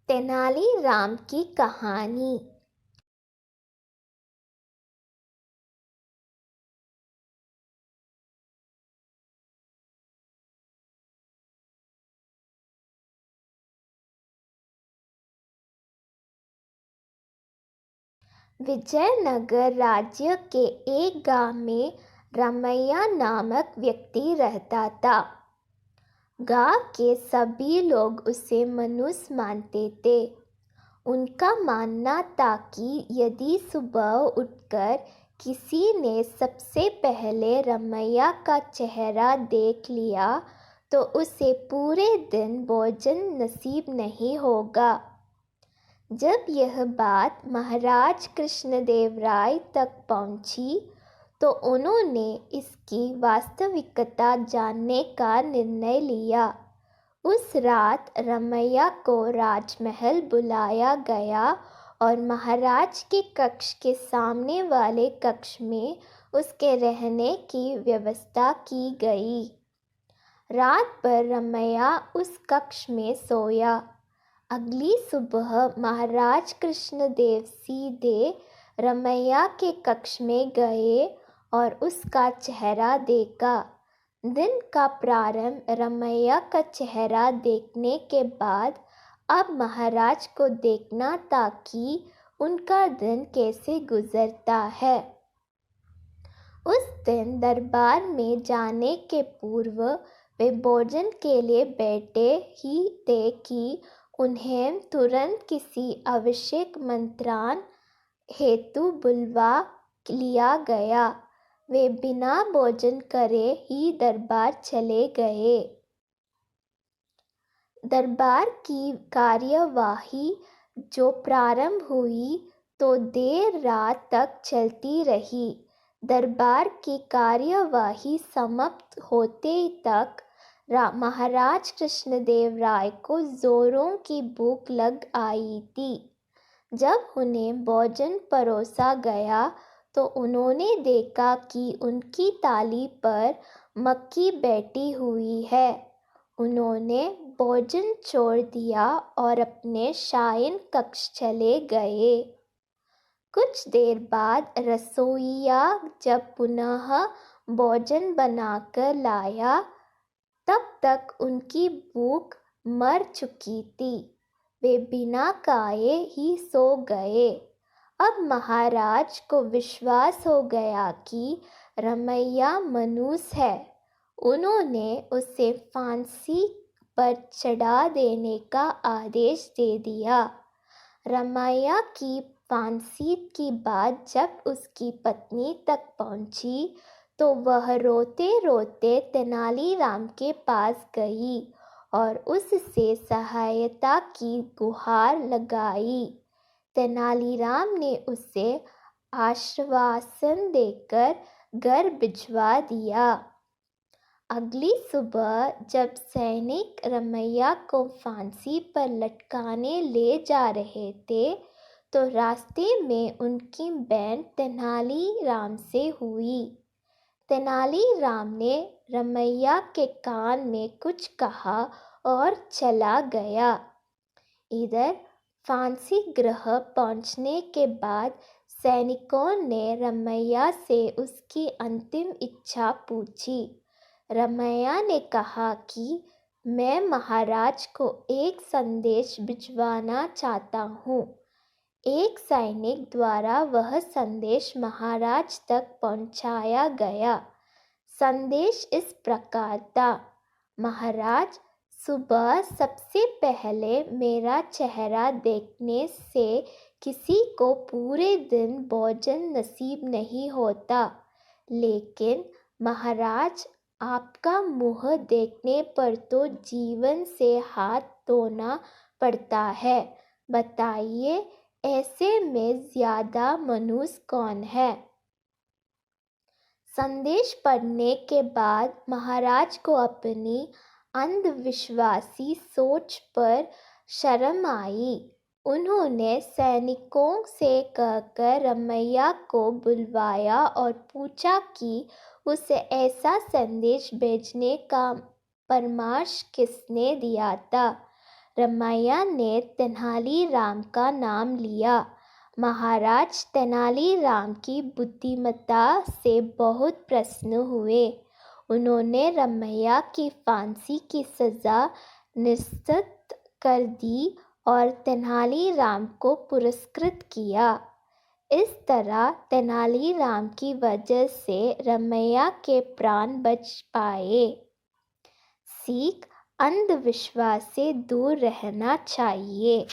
तेनालीराम की कहानी। विजयनगर राज्य के एक गांव में रमैया नामक व्यक्ति रहता था। गांव के सभी लोग उसे मनुष्य मानते थे। उनका मानना था कि यदि सुबह उठकर किसी ने सबसे पहले रमैया का चेहरा देख लिया तो उसे पूरे दिन भोजन नसीब नहीं होगा। जब यह बात महाराज कृष्णदेवराय तक पहुंची तो उन्होंने इसकी वास्तविकता जानने का निर्णय लिया। उस रात रमैया को राजमहल बुलाया गया और महाराज के कक्ष के सामने वाले कक्ष में उसके रहने की व्यवस्था की गई। रात भर रमैया उस कक्ष में सोया। अगली सुबह महाराज कृष्णदेव सीधे रमैया के कक्ष में गए और उसका चेहरा देखा। दिन का प्रारंभ रमैया का चेहरा देखने के बाद अब महाराज को देखना था कि उनका दिन कैसे गुजरता है। उस दिन दरबार में जाने के पूर्व वे भोजन के लिए बैठे ही थे कि उन्हें तुरंत किसी आवश्यक मंत्रान हेतु बुलवा लिया गया। वे बिना भोजन करे ही दरबार चले गए। दरबार की कार्यवाही जो प्रारंभ हुई तो देर रात तक चलती रही। दरबार की कार्यवाही समाप्त होते तक महाराज कृष्णदेव राय को जोरों की भूख लग आई थी। जब उन्हें भोजन परोसा गया तो उन्होंने देखा कि उनकी थाली पर मक्खी बैठी हुई है। उन्होंने भोजन छोड़ दिया और अपने शयन कक्ष चले गए। कुछ देर बाद रसोइया जब पुनः भोजन बनाकर लाया तब तक उनकी भूख मर चुकी थी। वे बिना खाए ही सो गए। अब महाराज को विश्वास हो गया कि रमैया मनुष्य है। उन्होंने उसे फांसी पर चढ़ा देने का आदेश दे दिया। रमैया की फांसी की बात जब उसकी पत्नी तक पहुंची तो वह रोते रोते तेनालीराम के पास गई और उससे सहायता की गुहार लगाई। तेनालीराम ने उसे आश्वासन देकर घर भिजवा दिया। अगली सुबह जब सैनिक रमैया को फांसी पर लटकाने ले जा रहे थे तो रास्ते में उनकी बहन तेनालीराम से हुई। तेनालीराम ने रमैया के कान में कुछ कहा और चला गया। इधर फांसी गृह पहुंचने के बाद सैनिकों ने रमैया से उसकी अंतिम इच्छा पूछी। रमैया ने कहा कि मैं महाराज को एक संदेश भिजवाना चाहता हूँ। एक सैनिक द्वारा वह संदेश महाराज तक पहुंचाया गया। संदेश इस प्रकार था, महाराज, सुबह सबसे पहले मेरा चेहरा देखने से किसी को पूरे दिन भोजन नसीब नहीं होता, लेकिन महाराज आपका मुँह देखने पर तो जीवन से हाथ धोना पड़ता है। बताइए, ऐसे में ज्यादा मनुष्य कौन है? संदेश पढ़ने के बाद महाराज को अपनी अंधविश्वासी सोच पर शर्म आई। उन्होंने सैनिकों से कहकर रमैया को बुलवाया और पूछा कि उसे ऐसा संदेश भेजने का परामर्श किसने दिया था। रमैया ने तेनालीराम का नाम लिया। महाराज तेनालीराम की बुद्धिमत्ता से बहुत प्रसन्न हुए। उन्होंने रमैया की फांसी की सज़ा निश्चित कर दी और तेनालीराम को पुरस्कृत किया। इस तरह तेनालीराम की वजह से रमैया के प्राण बच पाए। सीख: अंधविश्वास से दूर रहना चाहिए।